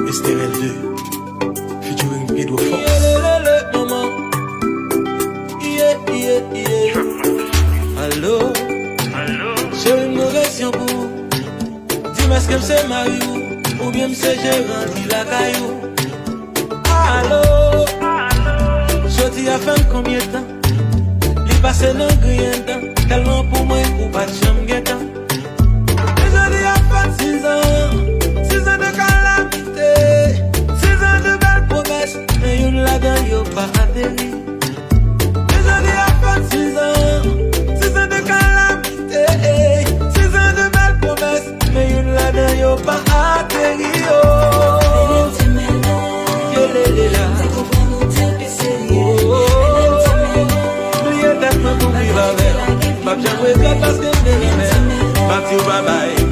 Estérel 2, featuring Pedro Fox. Maman, Allô, j'ai une mauvaise question pour vous. Dis-moi est-ce que c'est Mariou ou bien c'est gérant dit la caillou. Allô, je dis à femme combien de temps? Li passe dans grien temps, tellement pour moi ou pas de chambre guettant. Et je dis à femme 6 ans de calamité, 6 ans de belles promesses, mais une là-dedans yo pas atterri. Et je dis à femme 6 ans de calamité, 6 ans de belles promesses, mais une là-dedans yo pas atterri.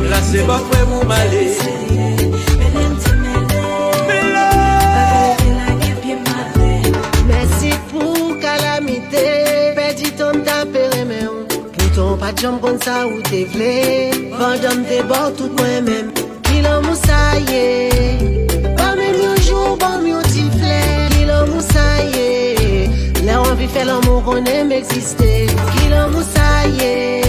Là c'est pas pour vous m'aller. Merci pour calamité. Perdu ton tapé mais pourtant pas de jambe comme ça où t'es vlé. Pendant tes bords tout moi-même. Kilo moussaillé. Pas même un jour bon mieux tiflé. Kilo moussaillé. Là on vit faire l'amour qu'on aime exister. Kilo moussaillé.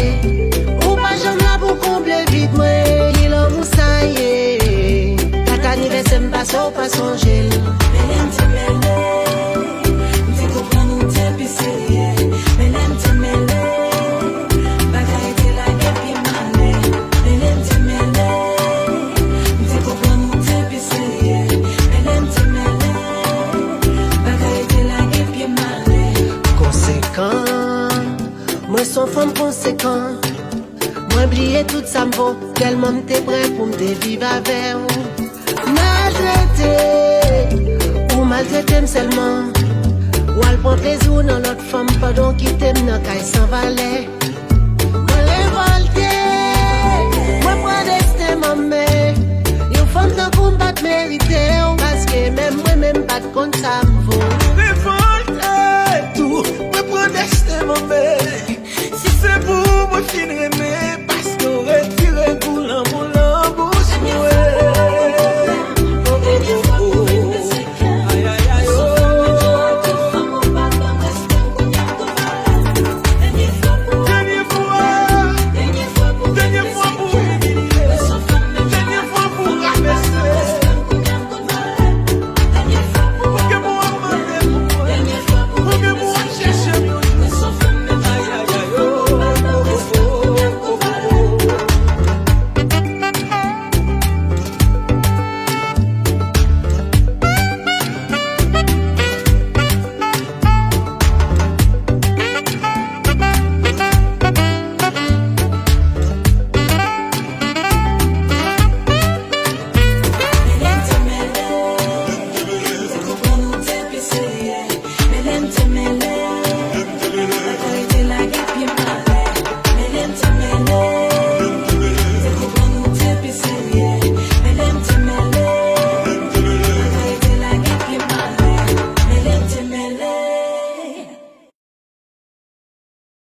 Passo pas songer. Belém te melé, te comprando te pisserie. Belém te melé, bagaille te la guepi malé. Belém te melé, te comprando te pisserie. Belém te melé, bagaille te la guepi malé. Conséquent, moi son femme conséquent. Moi oublié tout ça me vaut, tellement m'te prêt pour me vivre avec vous. Maltraité, ou maltraité seulement. Ou elle prend plaisir dans l'autre femme pendant qu'il t'aime dans caille sans valet. Moi révolté, moi prends destin maman. Une femme dans combat mérité, parce que même moi même pas de compte ça.